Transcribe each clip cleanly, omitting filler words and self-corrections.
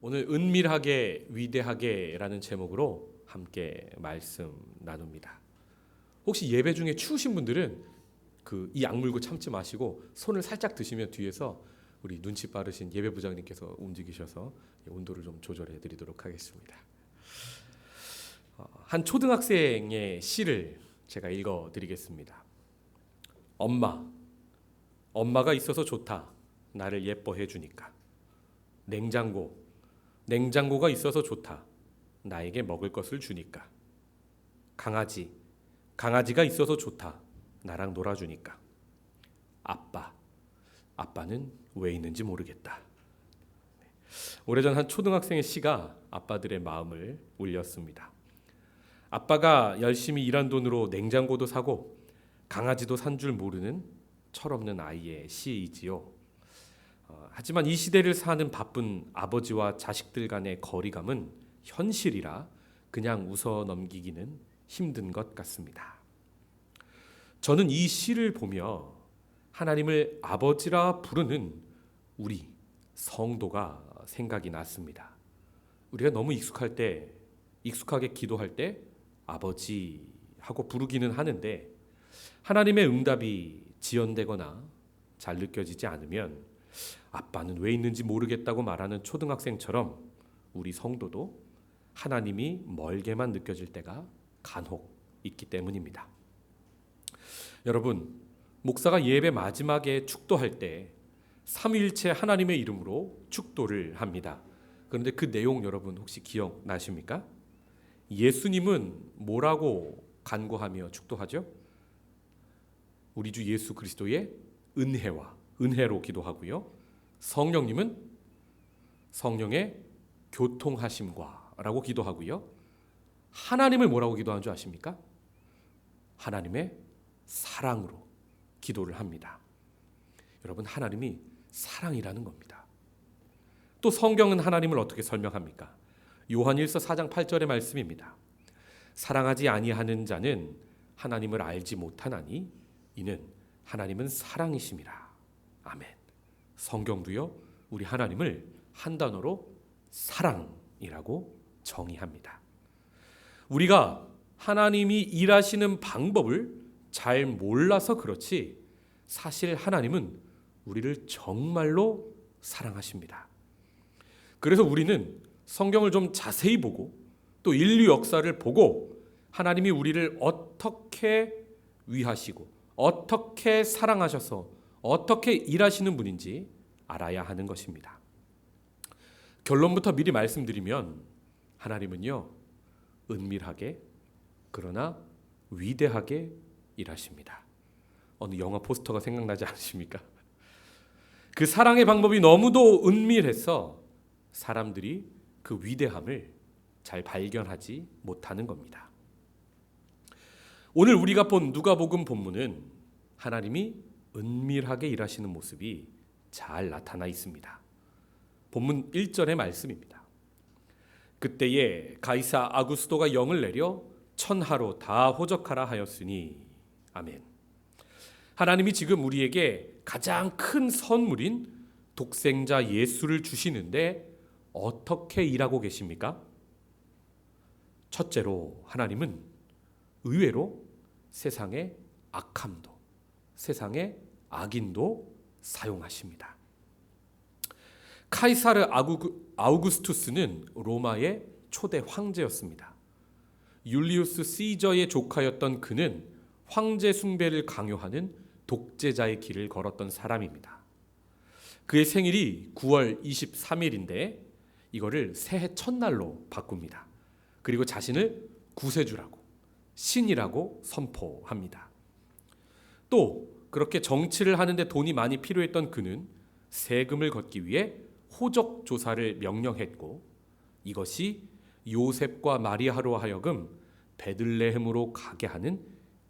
오늘 은밀하게 위대하게라는 제목으로 함께 말씀 나눕니다. 혹시 예배 중에 추우신 분들은 이 악물고 참지 마시고 손을 살짝 드시면 뒤에서 우리 눈치 빠르신 예배 부장님께서 움직이셔서 온도를 좀 조절해 드리도록 하겠습니다. 한 초등학생의 시를 제가 읽어 드리겠습니다. 엄마가 있어서 좋다. 나를 예뻐해 주니까. 냉장고가 있어서 좋다. 나에게 먹을 것을 주니까. 강아지가 있어서 좋다. 나랑 놀아주니까. 아빠는 왜 있는지 모르겠다. 오래전 한 초등학생의 시가 아빠들의 마음을 울렸습니다. 아빠가 열심히 일한 돈으로 냉장고도 사고 강아지도 산 줄 모르는 철없는 아이의 시이지요. 하지만 이 시대를 사는 바쁜 아버지와 자식들 간의 거리감은 현실이라 그냥 웃어 넘기기는 힘든 것 같습니다. 저는 이 시를 보며 하나님을 아버지라 부르는 우리 성도가 생각이 났습니다. 우리가 너무 익숙하게 기도할 때 아버지 하고 부르기는 하는데 하나님의 응답이 지연되거나 잘 느껴지지 않으면 아빠는 왜 있는지 모르겠다고 말하는 초등학생처럼 우리 성도도 하나님이 멀게만 느껴질 때가 간혹 있기 때문입니다. 여러분, 목사가 예배 마지막에 축도할 때 삼위일체 하나님의 이름으로 축도를 합니다. 그런데 그 내용 여러분 혹시 기억나십니까? 예수님은 뭐라고 간구하며 축도하죠? 우리 주 예수 그리스도의 은혜로 기도하고요. 성령님은 성령의 교통하심과 라고 기도하고요. 하나님을 뭐라고 기도하는 줄 아십니까? 하나님의 사랑으로 기도를 합니다. 여러분, 하나님이 사랑이라는 겁니다. 또 성경은 하나님을 어떻게 설명합니까? 요한 1서 4장 8절의 말씀입니다. 사랑하지 아니하는 자는 하나님을 알지 못하나니 이는 하나님은 사랑이심이라. 아멘. 성경도요, 우리 하나님을 한 단어로 사랑이라고 정의합니다. 우리가 하나님이 일하시는 방법을 잘 몰라서 그렇지 사실 하나님은 우리를 정말로 사랑하십니다. 그래서 우리는 성경을 좀 자세히 보고 또 인류 역사를 보고 하나님이 우리를 어떻게 위하시고 어떻게 사랑하셔서 어떻게 일하시는 분인지 알아야 하는 것입니다. 결론부터 미리 말씀드리면 하나님은요, 은밀하게 그러나 위대하게 일하십니다. 어느 영화 포스터가 생각나지 않으십니까? 그 사랑의 방법이 너무도 은밀해서 사람들이 그 위대함을 잘 발견하지 못하는 겁니다. 오늘 우리가 본 누가복음 본문은 하나님이 은밀하게 일하시는 모습이 잘 나타나 있습니다. 본문 1절의 말씀입니다. 그때에 가이사 아구스도가 영을 내려 천하로 다 호적하라 하였으니. 아멘. 하나님이 지금 우리에게 가장 큰 선물인 독생자 예수를 주시는데 어떻게 일하고 계십니까? 첫째로 하나님은 의외로 세상의 악함도, 세상의 악인도 사용하십니다. 카이사르 아우구스투스는 로마의 초대 황제였습니다. 율리우스 시저의 조카였던 그는 황제 숭배를 강요하는 독재자의 길을 걸었던 사람입니다. 그의 생일이 9월 23일인데 이거를 새해 첫날로 바꿉니다. 그리고 자신을 구세주라고, 신이라고 선포합니다. 또 그렇게 정치를 하는데 돈이 많이 필요했던 그는 세금을 걷기 위해 호적 조사를 명령했고 이것이 요셉과 마리아로 하여금 베들레헴으로 가게 하는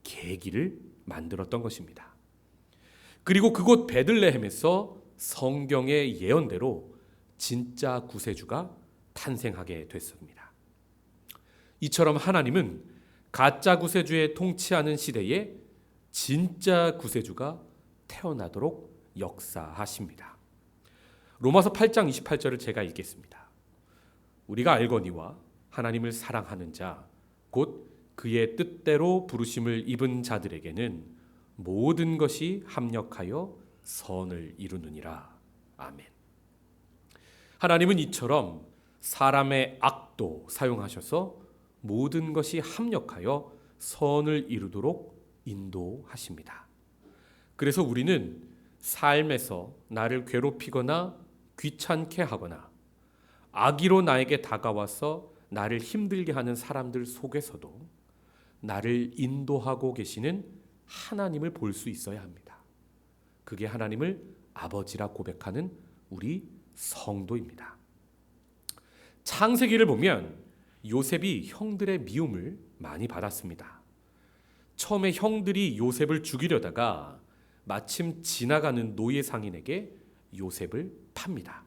계기를 만들었던 것입니다. 그리고 그곳 베들레헴에서 성경의 예언대로 진짜 구세주가 탄생하게 됐습니다. 이처럼 하나님은 가짜 구세주의 통치하는 시대에 진짜 구세주가 태어나도록 역사하십니다. 로마서 8장 28절을 제가 읽겠습니다. 우리가 알거니와 하나님을 사랑하는 자 곧 그의 뜻대로 부르심을 입은 자들에게는 모든 것이 합력하여 선을 이루느니라. 아멘. 하나님은 이처럼 사람의 악도 사용하셔서 모든 것이 합력하여 선을 이루도록 인도하십니다. 그래서 우리는 삶에서 나를 괴롭히거나 귀찮게 하거나 악의로 나에게 다가와서 나를 힘들게 하는 사람들 속에서도 나를 인도하고 계시는 하나님을 볼 수 있어야 합니다. 그게 하나님을 아버지라 고백하는 우리 성도입니다. 창세기를 보면 요셉이 형들의 미움을 많이 받았습니다. 처음에 형들이 요셉을 죽이려다가 마침 지나가는 노예 상인에게 요셉을 팝니다.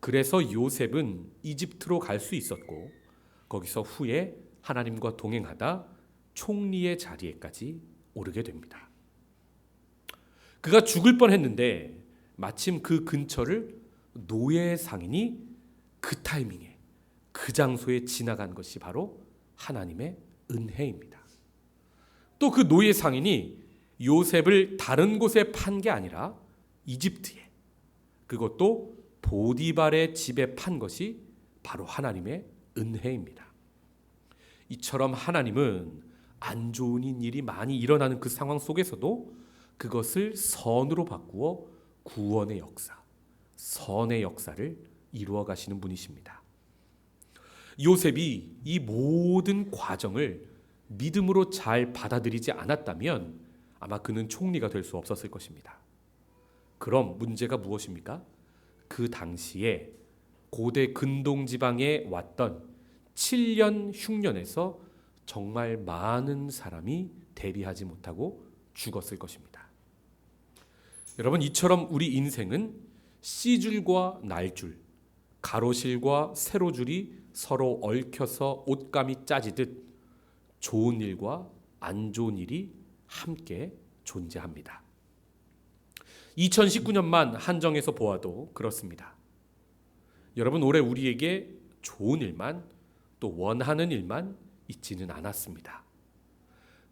그래서 요셉은 이집트로 갈 수 있었고 거기서 후에 하나님과 동행하다 총리의 자리에까지 오르게 됩니다. 그가 죽을 뻔했는데 마침 그 근처를 노예 상인이 그 타이밍에 그 장소에 지나간 것이 바로 하나님의 은혜입니다. 또 그 노예 상인이 요셉을 다른 곳에 판 게 아니라 이집트에, 그것도 보디발의 집에 판 것이 바로 하나님의 은혜입니다. 이처럼 하나님은 안 좋은 일이 많이 일어나는 그 상황 속에서도 그것을 선으로 바꾸어 구원의 역사, 선의 역사를 이루어 가시는 분이십니다. 요셉이 이 모든 과정을 믿음으로 잘 받아들이지 않았다면 아마 그는 총리가 될 수 없었을 것입니다. 그럼 문제가 무엇입니까? 그 당시에 고대 근동 지방에 왔던 7년 흉년에서 정말 많은 사람이 대비하지 못하고 죽었을 것입니다. 여러분, 이처럼 우리 인생은 씨줄과 날줄, 가로실과 세로줄이 서로 얽혀서 옷감이 짜지듯 좋은 일과 안 좋은 일이 함께 존재합니다. 2019년만 한정해서 보아도 그렇습니다. 여러분, 올해 우리에게 좋은 일만, 또 원하는 일만 있지는 않았습니다.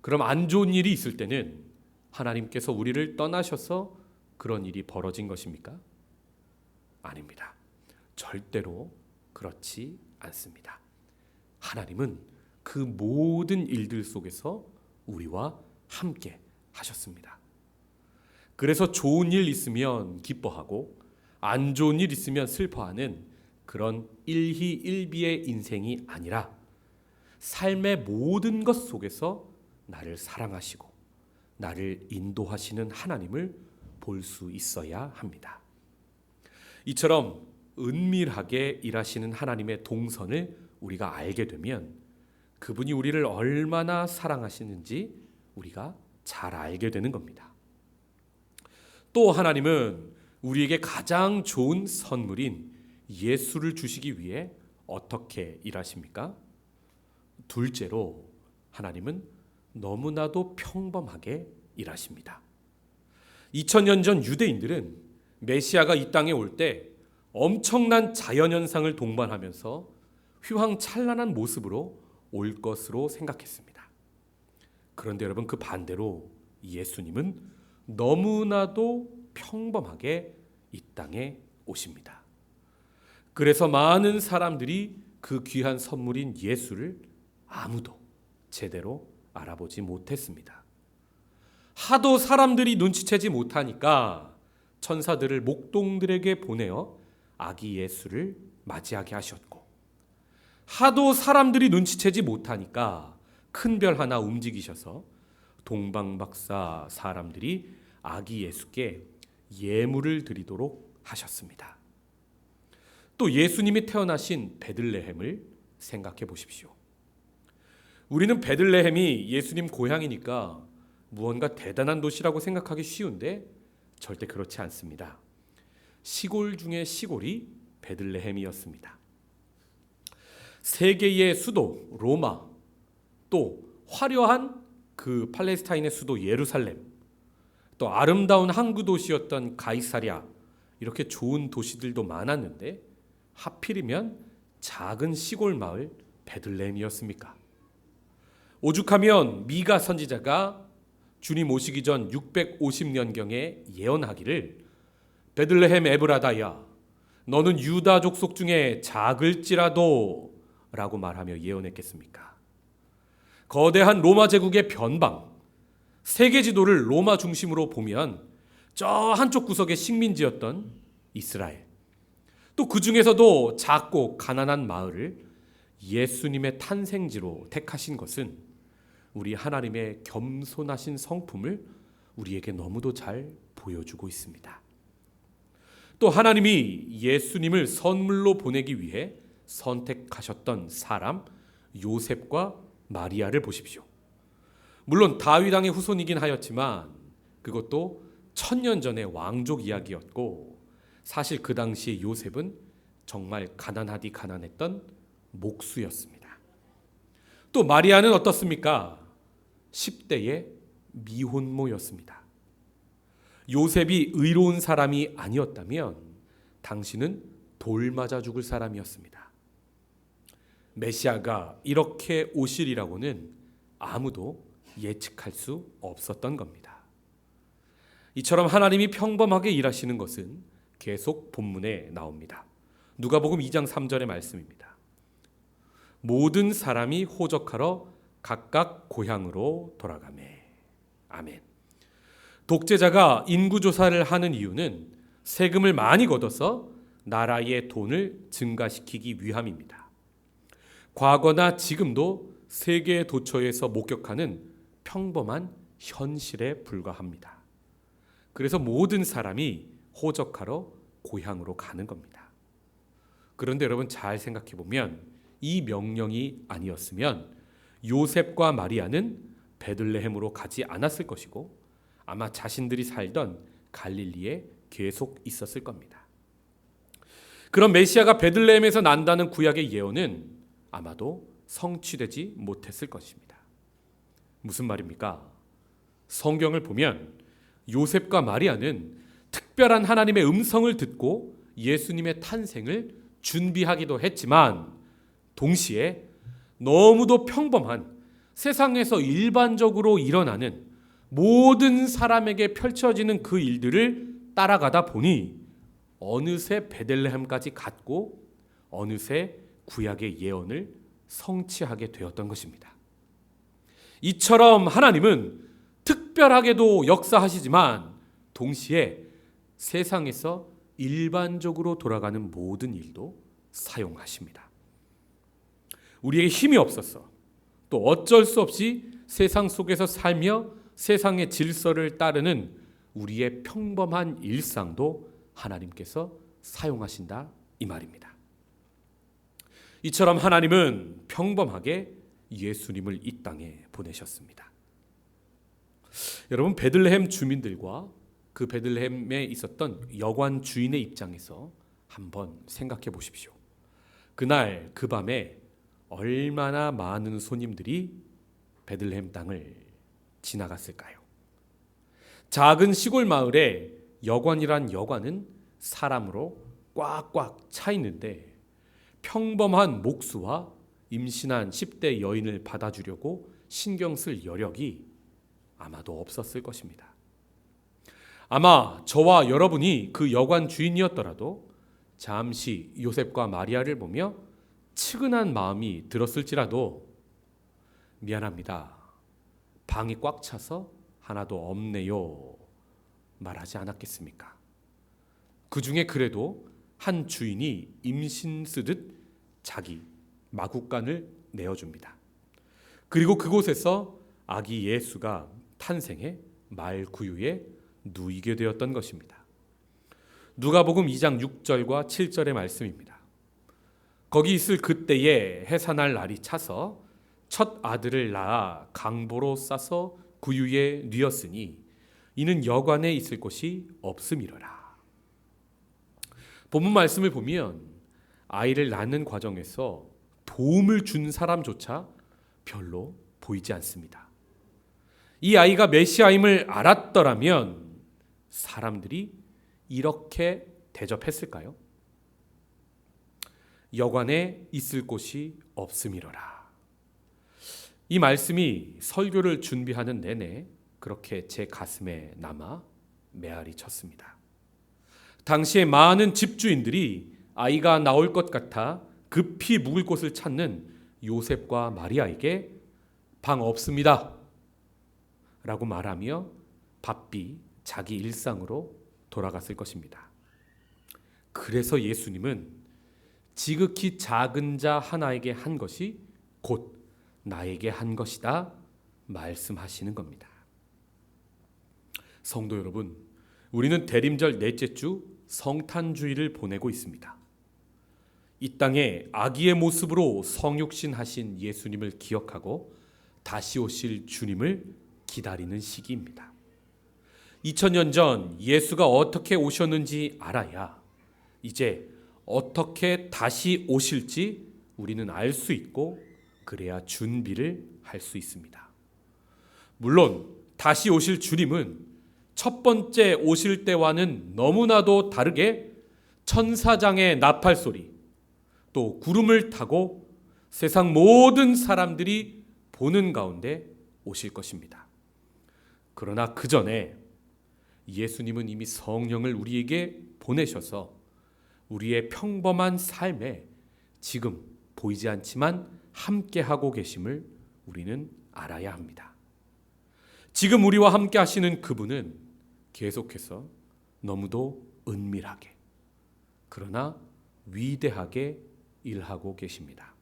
그럼 안 좋은 일이 있을 때는 하나님께서 우리를 떠나셔서 그런 일이 벌어진 것입니까? 아닙니다. 절대로 그렇지 않습니다. 하나님은 그 모든 일들 속에서 우리와 함께 하셨습니다. 그래서 좋은 일 있으면 기뻐하고 안 좋은 일 있으면 슬퍼하는 그런 일희일비의 인생이 아니라 삶의 모든 것 속에서 나를 사랑하시고 나를 인도하시는 하나님을 볼 수 있어야 합니다. 이처럼 은밀하게 일하시는 하나님의 동선을 우리가 알게 되면 그분이 우리를 얼마나 사랑하시는지 우리가 잘 알게 되는 겁니다. 또 하나님은 우리에게 가장 좋은 선물인 예수를 주시기 위해 어떻게 일하십니까? 둘째로 하나님은 너무나도 평범하게 일하십니다. 2000년 전 유대인들은 메시아가 이 땅에 올 때 엄청난 자연현상을 동반하면서 휘황찬란한 모습으로 올 것으로 생각했습니다. 그런데 여러분, 그 반대로 예수님은 너무나도 평범하게 이 땅에 오십니다. 그래서 많은 사람들이 그 귀한 선물인 예수를 아무도 제대로 알아보지 못했습니다. 하도 사람들이 눈치채지 못하니까 천사들을 목동들에게 보내어 아기 예수를 맞이하게 하셨고, 하도 사람들이 눈치채지 못하니까 큰 별 하나 움직이셔서 동방박사 사람들이 아기 예수께 예물을 드리도록 하셨습니다. 또 예수님이 태어나신 베들레헴을 생각해 보십시오. 우리는 베들레헴이 예수님 고향이니까 무언가 대단한 도시라고 생각하기 쉬운데 절대 그렇지 않습니다. 시골 중의 시골이 베들레헴이었습니다. 세계의 수도 로마, 또 화려한 그 팔레스타인의 수도 예루살렘, 또 아름다운 항구 도시였던 가이사랴, 이렇게 좋은 도시들도 많았는데 하필이면 작은 시골 마을 베들레헴이었습니까? 오죽하면 미가 선지자가 주님 오시기 전 650년경에 예언하기를 베들레헴 에브라다야 너는 유다 족속 중에 작을지라도 라고 말하며 예언했겠습니까? 거대한 로마 제국의 변방, 세계 지도를 로마 중심으로 보면 저 한쪽 구석의 식민지였던 이스라엘, 또 그 중에서도 작고 가난한 마을을 예수님의 탄생지로 택하신 것은 우리 하나님의 겸손하신 성품을 우리에게 너무도 잘 보여주고 있습니다. 또 하나님이 예수님을 선물로 보내기 위해 선택하셨던 사람 요셉과 마리아를 보십시오. 물론 다윗 왕의 후손이긴 하였지만 그것도 1000년 전의 왕족 이야기였고, 사실 그 당시 요셉은 정말 가난하디 가난했던 목수였습니다. 또 마리아는 어떻습니까? 10대의 미혼모였습니다. 요셉이 의로운 사람이 아니었다면 당신은 돌 맞아 죽을 사람이었습니다. 메시아가 이렇게 오시리라고는 아무도 예측할 수 없었던 겁니다. 이처럼 하나님이 평범하게 일하시는 것은 계속 본문에 나옵니다. 누가복음 2장 3절의 말씀입니다. 모든 사람이 호적하러 각각 고향으로 돌아가매. 아멘. 독재자가 인구조사를 하는 이유는 세금을 많이 걷어서 나라의 돈을 증가시키기 위함입니다. 과거나 지금도 세계 도처에서 목격하는 평범한 현실에 불과합니다. 그래서 모든 사람이 호적하러 고향으로 가는 겁니다. 그런데 여러분 잘 생각해 보면 이 명령이 아니었으면 요셉과 마리아는 베들레헴으로 가지 않았을 것이고 아마 자신들이 살던 갈릴리에 계속 있었을 겁니다. 그럼 메시아가 베들레헴에서 난다는 구약의 예언은 아마도 성취되지 못했을 것입니다. 무슨 말입니까? 성경을 보면 요셉과 마리아는 특별한 하나님의 음성을 듣고 예수님의 탄생을 준비하기도 했지만 동시에 너무도 평범한 세상에서 일반적으로 일어나는 모든 사람에게 펼쳐지는 그 일들을 따라가다 보니 어느새 베들레헴까지 갔고 어느새 구약의 예언을 성취하게 되었던 것입니다. 이처럼 하나님은 특별하게도 역사하시지만 동시에 세상에서 일반적으로 돌아가는 모든 일도 사용하십니다. 우리에게 힘이 없어서 또 어쩔 수 없이 세상 속에서 살며 세상의 질서를 따르는 우리의 평범한 일상도 하나님께서 사용하신다 이 말입니다. 이처럼 하나님은 평범하게 예수님을 이 땅에 보내셨습니다. 여러분 베들레헴 주민들과 그 베들레헴에 있었던 여관 주인의 입장에서 한번 생각해 보십시오. 그날 그 밤에 얼마나 많은 손님들이 베들레헴 땅을 지나갔을까요? 작은 시골 마을에 여관이란 여관은 사람으로 꽉꽉 차 있는데 평범한 목수와 임신한 10대 여인을 받아주려고 신경 쓸 여력이 아마도 없었을 것입니다. 아마 저와 여러분이 그 여관 주인이었더라도 잠시 요셉과 마리아를 보며 측은한 마음이 들었을지라도 미안합니다. 방이 꽉 차서 하나도 없네요. 말하지 않았겠습니까? 그 중에 그래도 한 주인이 임신 쓰듯 자기 마구간을 내어줍니다. 그리고 그곳에서 아기 예수가 탄생해 말 구유에 누이게 되었던 것입니다. 누가복음 2장 6절과 7절의 말씀입니다. 거기 있을 그때에 해산할 날이 차서 첫 아들을 낳아 강보로 싸서 구유에 뉘었으니 이는 여관에 있을 곳이 없음이로라. 본문 말씀을 보면 아이를 낳는 과정에서 도움을 준 사람조차 별로 보이지 않습니다. 이 아이가 메시아임을 알았더라면 사람들이 이렇게 대접했을까요? 여관에 있을 곳이 없음이로라. 이 말씀이 설교를 준비하는 내내 그렇게 제 가슴에 남아 메아리 쳤습니다. 당시에 많은 집주인들이 아이가 나올 것 같아 급히 묵을 곳을 찾는 요셉과 마리아에게 방 없습니다 라고 말하며 바삐 자기 일상으로 돌아갔을 것입니다. 그래서 예수님은 지극히 작은 자 하나에게 한 것이 곧 나에게 한 것이다 말씀하시는 겁니다. 성도 여러분, 우리는 대림절 넷째 주 성탄주의를 보내고 있습니다. 이 땅에 아기의 모습으로 성육신하신 예수님을 기억하고 다시 오실 주님을 기다리는 시기입니다. 2000년 전 예수가 어떻게 오셨는지 알아야 이제 어떻게 다시 오실지 우리는 알 수 있고 그래야 준비를 할 수 있습니다. 물론 다시 오실 주님은 첫 번째 오실 때와는 너무나도 다르게 천사장의 나팔 소리, 또 구름을 타고 세상 모든 사람들이 보는 가운데 오실 것입니다. 그러나 그 전에 예수님은 이미 성령을 우리에게 보내셔서 우리의 평범한 삶에 지금 보이지 않지만 함께하고 계심을 우리는 알아야 합니다. 지금 우리와 함께 하시는 그분은 계속해서 너무도 은밀하게 그러나 위대하게 일하고 계십니다.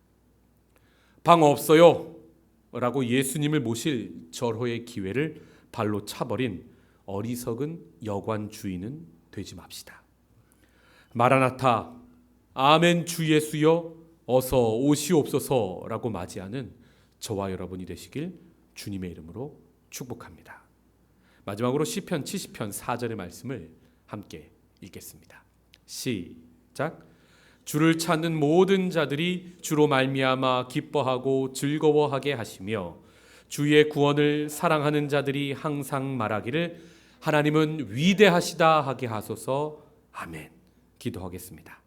방 없어요 라고 예수님을 모실 절호의 기회를 발로 차버린 어리석은 여관 주인은 되지 맙시다. 마라나타, 아멘 주 예수여 어서 오시옵소서라고 맞이하는 저와 여러분이 되시길 주님의 이름으로 축복합니다. 마지막으로 시편 70편 4절의 말씀을 함께 읽겠습니다. 시작. 주를 찾는 모든 자들이 주로 말미암아 기뻐하고 즐거워하게 하시며 주의 구원을 사랑하는 자들이 항상 말하기를 하나님은 위대하시다 하게 하소서. 아멘. 기도하겠습니다.